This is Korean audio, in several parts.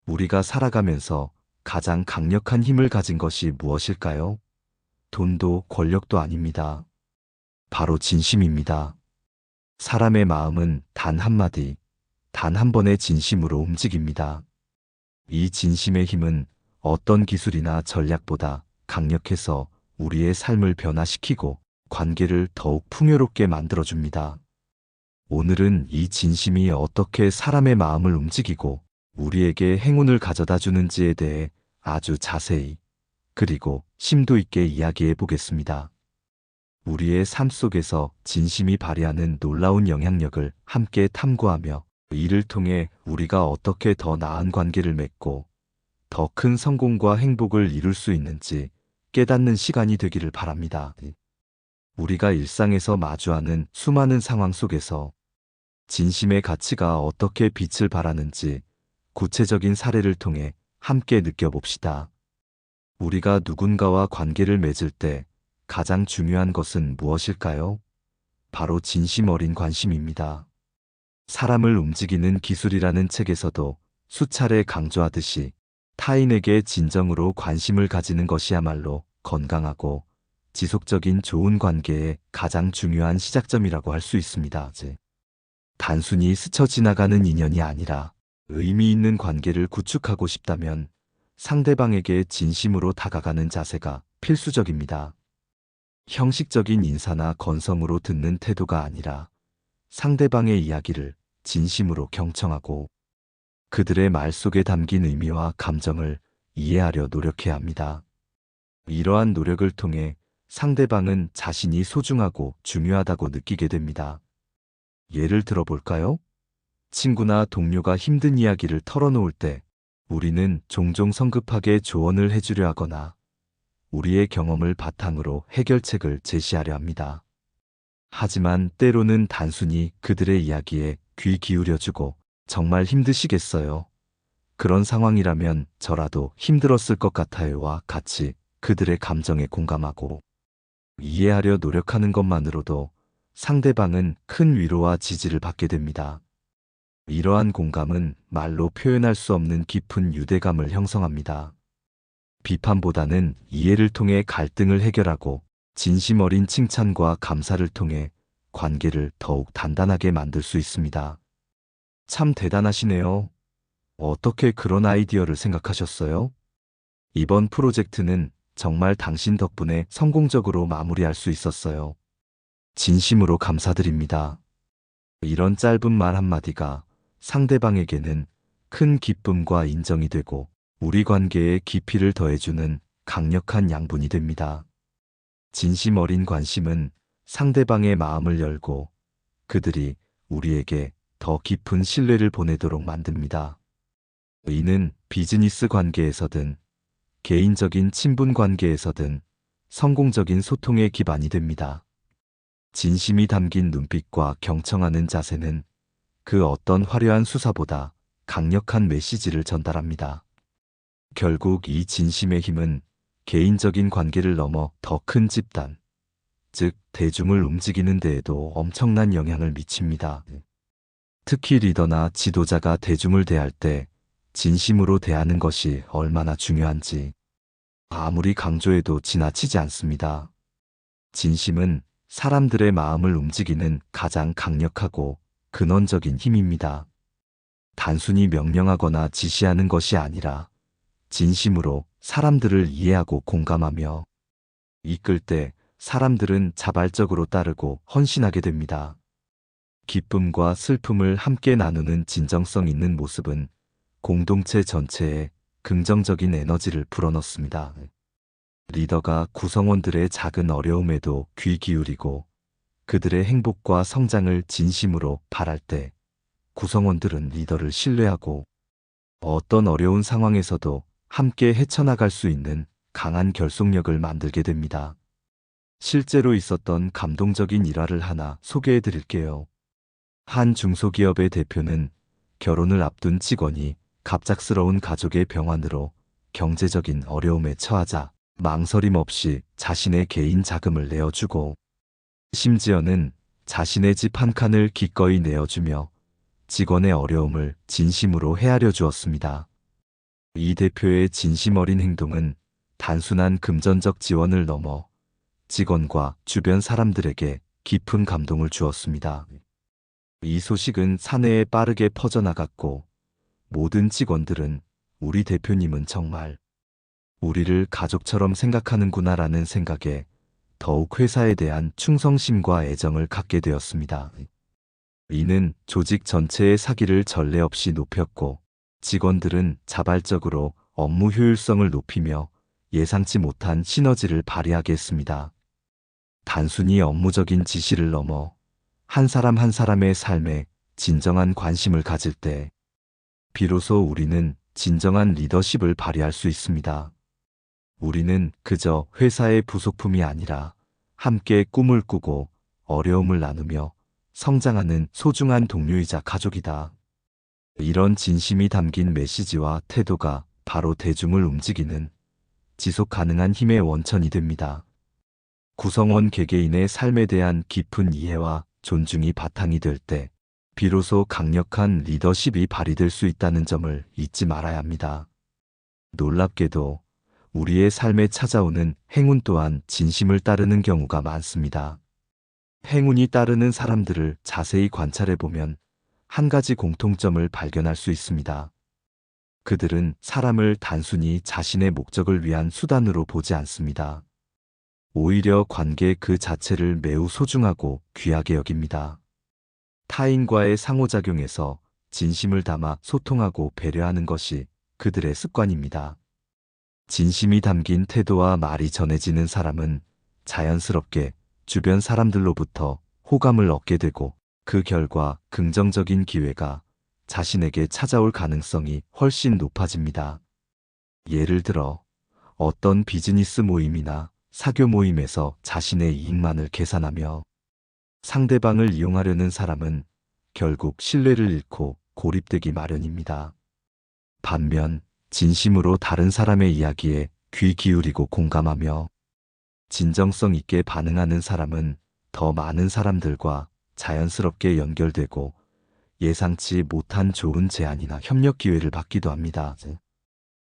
우리가 살아가면서 가장 강력한 힘을 가진 것이 무엇일까요? 돈도 권력도 아닙니다. 바로 진심입니다. 사람의 마음은 단 한마디, 단 한 번의 진심으로 움직입니다. 이 진심의 힘은 어떤 기술이나 전략보다 강력해서 우리의 삶을 변화시키고 관계를 더욱 풍요롭게 만들어줍니다. 오늘은 이 진심이 어떻게 사람의 마음을 움직이고 우리에게 행운을 가져다 주는지에 대해 아주 자세히 그리고 심도 있게 이야기해 보겠습니다. 우리의 삶 속에서 진심이 발휘하는 놀라운 영향력을 함께 탐구하며 이를 통해 우리가 어떻게 더 나은 관계를 맺고 더 큰 성공과 행복을 이룰 수 있는지 깨닫는 시간이 되기를 바랍니다. 우리가 일상에서 마주하는 수많은 상황 속에서 진심의 가치가 어떻게 빛을 발하는지 구체적인 사례를 통해 함께 느껴봅시다. 우리가 누군가와 관계를 맺을 때 가장 중요한 것은 무엇일까요? 바로 진심 어린 관심입니다. 사람을 움직이는 기술이라는 책에서도 수차례 강조하듯이 타인에게 진정으로 관심을 가지는 것이야말로 건강하고 지속적인 좋은 관계의 가장 중요한 시작점이라고 할 수 있습니다. 단순히 스쳐 지나가는 인연이 아니라 의미 있는 관계를 구축하고 싶다면 상대방에게 진심으로 다가가는 자세가 필수적입니다. 형식적인 인사나 건성으로 듣는 태도가 아니라 상대방의 이야기를 진심으로 경청하고 그들의 말 속에 담긴 의미와 감정을 이해하려 노력해야 합니다. 이러한 노력을 통해 상대방은 자신이 소중하고 중요하다고 느끼게 됩니다. 예를 들어볼까요? 친구나 동료가 힘든 이야기를 털어놓을 때 우리는 종종 성급하게 조언을 해주려 하거나 우리의 경험을 바탕으로 해결책을 제시하려 합니다. 하지만 때로는 단순히 그들의 이야기에 귀 기울여주고 정말 힘드시겠어요? 그런 상황이라면 저라도 힘들었을 것 같아요와 같이 그들의 감정에 공감하고 이해하려 노력하는 것만으로도 상대방은 큰 위로와 지지를 받게 됩니다. 이러한 공감은 말로 표현할 수 없는 깊은 유대감을 형성합니다. 비판보다는 이해를 통해 갈등을 해결하고 진심 어린 칭찬과 감사를 통해 관계를 더욱 단단하게 만들 수 있습니다. 참 대단하시네요. 어떻게 그런 아이디어를 생각하셨어요? 이번 프로젝트는 정말 당신 덕분에 성공적으로 마무리할 수 있었어요. 진심으로 감사드립니다. 이런 짧은 말 한마디가 상대방에게는 큰 기쁨과 인정이 되고 우리 관계에 깊이를 더해주는 강력한 양분이 됩니다. 진심 어린 관심은 상대방의 마음을 열고 그들이 우리에게 더 깊은 신뢰를 보내도록 만듭니다. 이는 비즈니스 관계에서든 개인적인 친분 관계에서든 성공적인 소통의 기반이 됩니다. 진심이 담긴 눈빛과 경청하는 자세는 그 어떤 화려한 수사보다 강력한 메시지를 전달합니다. 결국 이 진심의 힘은 개인적인 관계를 넘어 더 큰 집단, 즉 대중을 움직이는 데에도 엄청난 영향을 미칩니다. 특히 리더나 지도자가 대중을 대할 때 진심으로 대하는 것이 얼마나 중요한지 아무리 강조해도 지나치지 않습니다. 진심은 사람들의 마음을 움직이는 가장 강력하고 근원적인 힘입니다. 단순히 명령하거나 지시하는 것이 아니라 진심으로 사람들을 이해하고 공감하며 이끌 때 사람들은 자발적으로 따르고 헌신하게 됩니다. 기쁨과 슬픔을 함께 나누는 진정성 있는 모습은 공동체 전체에 긍정적인 에너지를 불어넣습니다. 리더가 구성원들의 작은 어려움에도 귀 기울이고 그들의 행복과 성장을 진심으로 바랄 때 구성원들은 리더를 신뢰하고 어떤 어려운 상황에서도 함께 헤쳐나갈 수 있는 강한 결속력을 만들게 됩니다. 실제로 있었던 감동적인 일화를 하나 소개해 드릴게요. 한 중소기업의 대표는 결혼을 앞둔 직원이 갑작스러운 가족의 병환으로 경제적인 어려움에 처하자 망설임 없이 자신의 개인 자금을 내어주고 심지어는 자신의 집 한 칸을 기꺼이 내어주며 직원의 어려움을 진심으로 헤아려 주었습니다. 이 대표의 진심 어린 행동은 단순한 금전적 지원을 넘어 직원과 주변 사람들에게 깊은 감동을 주었습니다. 이 소식은 사내에 빠르게 퍼져나갔고 모든 직원들은 우리 대표님은 정말 우리를 가족처럼 생각하는구나라는 생각에 더욱 회사에 대한 충성심과 애정을 갖게 되었습니다. 이는 조직 전체의 사기를 전례 없이 높였고 직원들은 자발적으로 업무 효율성을 높이며 예상치 못한 시너지를 발휘하게 했습니다. 단순히 업무적인 지시를 넘어 한 사람 한 사람의 삶에 진정한 관심을 가질 때 비로소 우리는 진정한 리더십을 발휘할 수 있습니다. 우리는 그저 회사의 부속품이 아니라 함께 꿈을 꾸고 어려움을 나누며 성장하는 소중한 동료이자 가족이다. 이런 진심이 담긴 메시지와 태도가 바로 대중을 움직이는 지속 가능한 힘의 원천이 됩니다. 구성원 개개인의 삶에 대한 깊은 이해와 존중이 바탕이 될 때 비로소 강력한 리더십이 발휘될 수 있다는 점을 잊지 말아야 합니다. 놀랍게도 우리의 삶에 찾아오는 행운 또한 진심을 따르는 경우가 많습니다. 행운이 따르는 사람들을 자세히 관찰해 보면 한 가지 공통점을 발견할 수 있습니다. 그들은 사람을 단순히 자신의 목적을 위한 수단으로 보지 않습니다. 오히려 관계 그 자체를 매우 소중하고 귀하게 여깁니다. 타인과의 상호작용에서 진심을 담아 소통하고 배려하는 것이 그들의 습관입니다. 진심이 담긴 태도와 말이 전해지는 사람은 자연스럽게 주변 사람들로부터 호감을 얻게 되고 그 결과 긍정적인 기회가 자신에게 찾아올 가능성이 훨씬 높아집니다. 예를 들어 어떤 비즈니스 모임이나 사교 모임에서 자신의 이익만을 계산하며 상대방을 이용하려는 사람은 결국 신뢰를 잃고 고립되기 마련입니다. 반면 진심으로 다른 사람의 이야기에 귀 기울이고 공감하며 진정성 있게 반응하는 사람은 더 많은 사람들과 자연스럽게 연결되고 예상치 못한 좋은 제안이나 협력 기회를 받기도 합니다.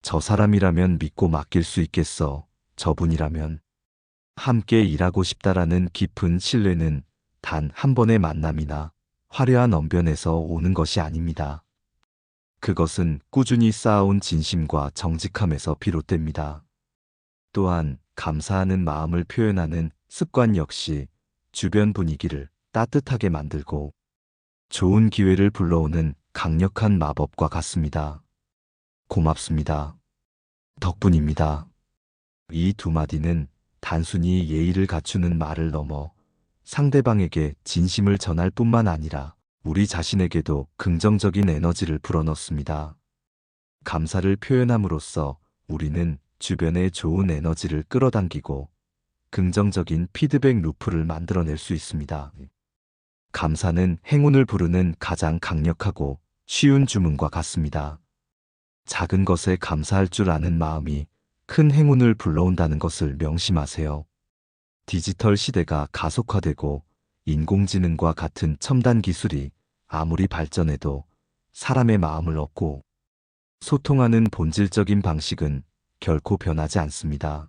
저 사람이라면 믿고 맡길 수 있겠어. 저분이라면 함께 일하고 싶다라는 깊은 신뢰는 단 한 번의 만남이나 화려한 언변에서 오는 것이 아닙니다. 그것은 꾸준히 쌓아온 진심과 정직함에서 비롯됩니다. 또한 감사하는 마음을 표현하는 습관 역시 주변 분위기를 따뜻하게 만들고 좋은 기회를 불러오는 강력한 마법과 같습니다. 고맙습니다. 덕분입니다. 이 두 마디는 단순히 예의를 갖추는 말을 넘어 상대방에게 진심을 전할 뿐만 아니라 우리 자신에게도 긍정적인 에너지를 불어넣습니다. 감사를 표현함으로써 우리는 주변에 좋은 에너지를 끌어당기고 긍정적인 피드백 루프를 만들어낼 수 있습니다. 감사는 행운을 부르는 가장 강력하고 쉬운 주문과 같습니다. 작은 것에 감사할 줄 아는 마음이 큰 행운을 불러온다는 것을 명심하세요. 디지털 시대가 가속화되고 인공지능과 같은 첨단 기술이 아무리 발전해도 사람의 마음을 얻고 소통하는 본질적인 방식은 결코 변하지 않습니다.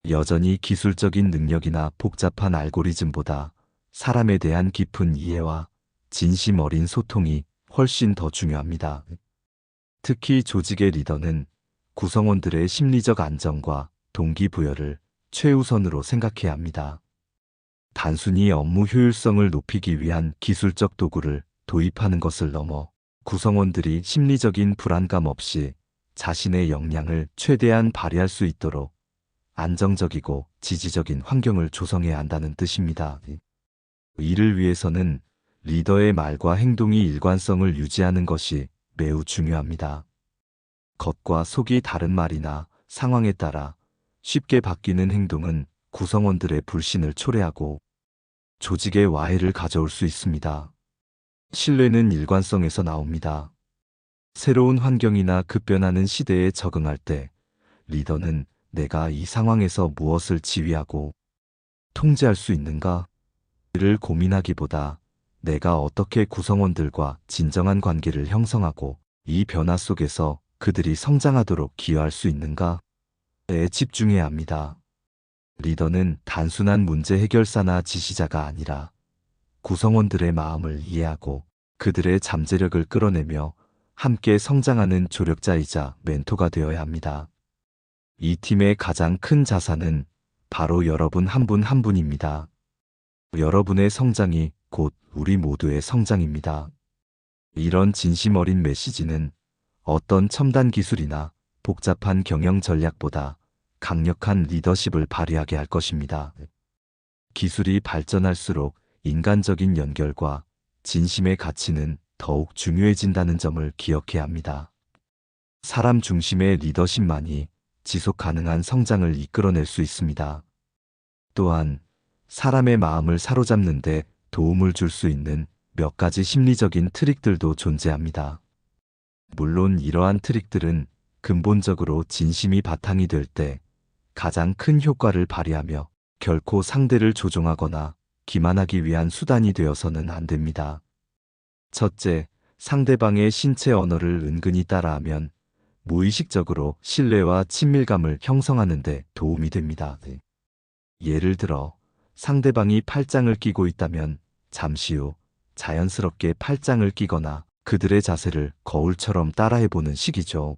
여전히 기술적인 능력이나 복잡한 알고리즘보다 사람에 대한 깊은 이해와 진심 어린 소통이 훨씬 더 중요합니다. 특히 조직의 리더는 구성원들의 심리적 안정과 동기부여를 최우선으로 생각해야 합니다. 단순히 업무 효율성을 높이기 위한 기술적 도구를 도입하는 것을 넘어 구성원들이 심리적인 불안감 없이 자신의 역량을 최대한 발휘할 수 있도록 안정적이고 지지적인 환경을 조성해야 한다는 뜻입니다. 이를 위해서는 리더의 말과 행동이 일관성을 유지하는 것이 매우 중요합니다. 겉과 속이 다른 말이나 상황에 따라 쉽게 바뀌는 행동은 구성원들의 불신을 초래하고 조직의 와해를 가져올 수 있습니다. 신뢰는 일관성에서 나옵니다. 새로운 환경이나 급변하는 시대에 적응할 때 리더는 내가 이 상황에서 무엇을 지휘하고 통제할 수 있는가를 고민하기보다 내가 어떻게 구성원들과 진정한 관계를 형성하고 이 변화 속에서 그들이 성장하도록 기여할 수 있는가에 집중해야 합니다. 리더는 단순한 문제 해결사나 지시자가 아니라 구성원들의 마음을 이해하고 그들의 잠재력을 끌어내며 함께 성장하는 조력자이자 멘토가 되어야 합니다. 이 팀의 가장 큰 자산은 바로 여러분 한 분 한 분입니다. 여러분의 성장이 곧 우리 모두의 성장입니다. 이런 진심 어린 메시지는 어떤 첨단 기술이나 복잡한 경영 전략보다 강력한 리더십을 발휘하게 할 것입니다. 기술이 발전할수록 인간적인 연결과 진심의 가치는 더욱 중요해진다는 점을 기억해야 합니다. 사람 중심의 리더십만이 지속 가능한 성장을 이끌어낼 수 있습니다. 또한 사람의 마음을 사로잡는 데 도움을 줄 수 있는 몇 가지 심리적인 트릭들도 존재합니다. 물론 이러한 트릭들은 근본적으로 진심이 바탕이 될 때 가장 큰 효과를 발휘하며 결코 상대를 조종하거나 기만하기 위한 수단이 되어서는 안 됩니다. 첫째, 상대방의 신체 언어를 은근히 따라하면 무의식적으로 신뢰와 친밀감을 형성하는 데 도움이 됩니다. 예를 들어 상대방이 팔짱을 끼고 있다면 잠시 후 자연스럽게 팔짱을 끼거나 그들의 자세를 거울처럼 따라해보는 식이죠.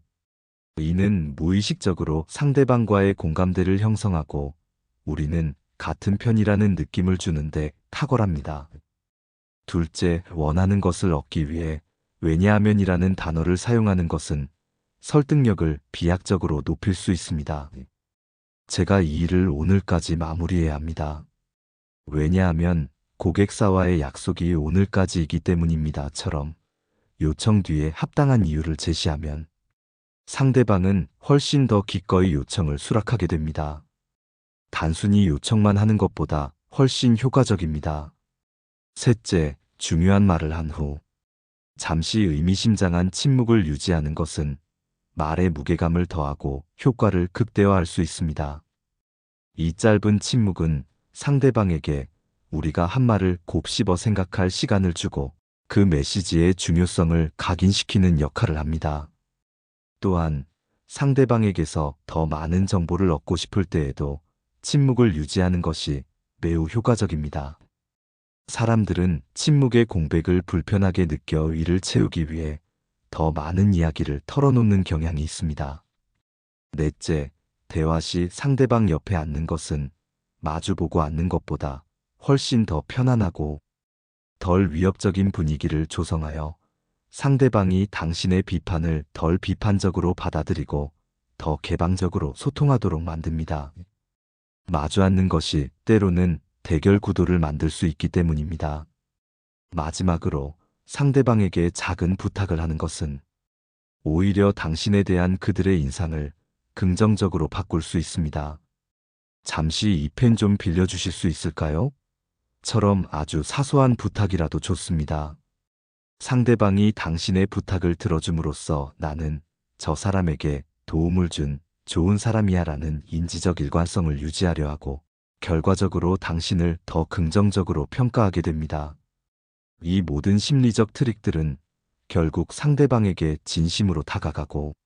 이는 무의식적으로 상대방과의 공감대를 형성하고 우리는 같은 편이라는 느낌을 주는데 탁월합니다. 둘째, 원하는 것을 얻기 위해 왜냐하면이라는 단어를 사용하는 것은 설득력을 비약적으로 높일 수 있습니다. 제가 이 일을 오늘까지 마무리해야 합니다. 왜냐하면 고객사와의 약속이 오늘까지이기 때문입니다.처럼 요청 뒤에 합당한 이유를 제시하면 상대방은 훨씬 더 기꺼이 요청을 수락하게 됩니다. 단순히 요청만 하는 것보다 훨씬 효과적입니다. 셋째, 중요한 말을 한 후 잠시 의미심장한 침묵을 유지하는 것은 말의 무게감을 더하고 효과를 극대화할 수 있습니다. 이 짧은 침묵은 상대방에게 우리가 한 말을 곱씹어 생각할 시간을 주고 그 메시지의 중요성을 각인시키는 역할을 합니다. 또한 상대방에게서 더 많은 정보를 얻고 싶을 때에도 침묵을 유지하는 것이 매우 효과적입니다. 사람들은 침묵의 공백을 불편하게 느껴 이를 채우기 위해 더 많은 이야기를 털어놓는 경향이 있습니다. 넷째, 대화 시 상대방 옆에 앉는 것은 마주보고 앉는 것보다 훨씬 더 편안하고 덜 위협적인 분위기를 조성하여 상대방이 당신의 비판을 덜 비판적으로 받아들이고 더 개방적으로 소통하도록 만듭니다. 마주 앉는 것이 때로는 대결 구도를 만들 수 있기 때문입니다. 마지막으로 상대방에게 작은 부탁을 하는 것은 오히려 당신에 대한 그들의 인상을 긍정적으로 바꿀 수 있습니다. 잠시 이 펜 좀 빌려주실 수 있을까요? 처럼 아주 사소한 부탁이라도 좋습니다. 상대방이 당신의 부탁을 들어줌으로써 나는 저 사람에게 도움을 준 좋은 사람이야 라는 인지적 일관성을 유지하려 하고 결과적으로 당신을 더 긍정적으로 평가하게 됩니다. 이 모든 심리적 트릭들은 결국 상대방에게 진심으로 다가가고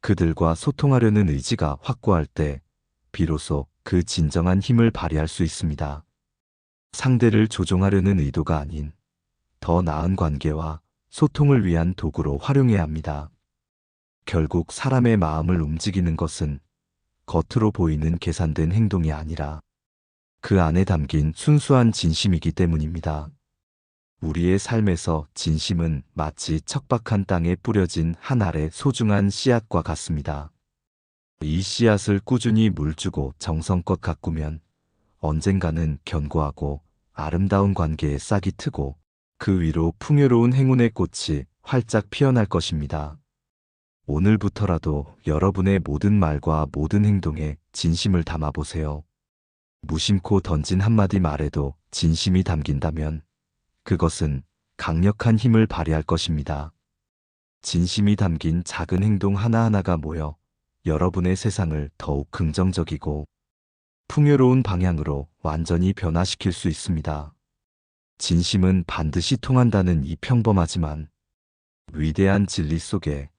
그들과 소통하려는 의지가 확고할 때 비로소 그 진정한 힘을 발휘할 수 있습니다. 상대를 조종하려는 의도가 아닌 더 나은 관계와 소통을 위한 도구로 활용해야 합니다. 결국 사람의 마음을 움직이는 것은 겉으로 보이는 계산된 행동이 아니라 그 안에 담긴 순수한 진심이기 때문입니다. 우리의 삶에서 진심은 마치 척박한 땅에 뿌려진 한 알의 소중한 씨앗과 같습니다. 이 씨앗을 꾸준히 물주고 정성껏 가꾸면 언젠가는 견고하고 아름다운 관계에 싹이 트고 그 위로 풍요로운 행운의 꽃이 활짝 피어날 것입니다. 오늘부터라도 여러분의 모든 말과 모든 행동에 진심을 담아보세요. 무심코 던진 한마디 말에도 진심이 담긴다면 그것은 강력한 힘을 발휘할 것입니다. 진심이 담긴 작은 행동 하나하나가 모여 여러분의 세상을 더욱 긍정적이고 풍요로운 방향으로 완전히 변화시킬 수 있습니다. 진심은 반드시 통한다는 이 평범하지만 위대한 진리 속에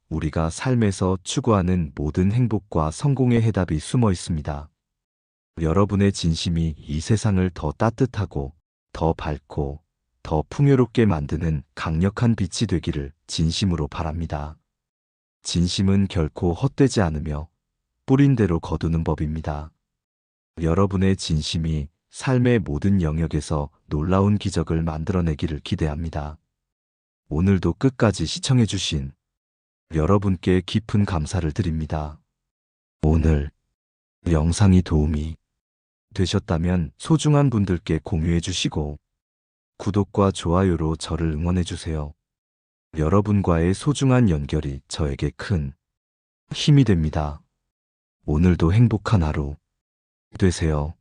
우리가 삶에서 추구하는 모든 행복과 성공의 해답이 숨어 있습니다. 여러분의 진심이 이 세상을 더 따뜻하고, 더 밝고, 더 풍요롭게 만드는 강력한 빛이 되기를 진심으로 바랍니다. 진심은 결코 헛되지 않으며 뿌린 대로 거두는 법입니다. 여러분의 진심이 삶의 모든 영역에서 놀라운 기적을 만들어내기를 기대합니다. 오늘도 끝까지 시청해주신 여러분께 깊은 감사를 드립니다. 오늘 영상이 도움이 되셨다면 소중한 분들께 공유해 주시고 구독과 좋아요로 저를 응원해 주세요. 여러분과의 소중한 연결이 저에게 큰 힘이 됩니다. 오늘도 행복한 하루 되세요.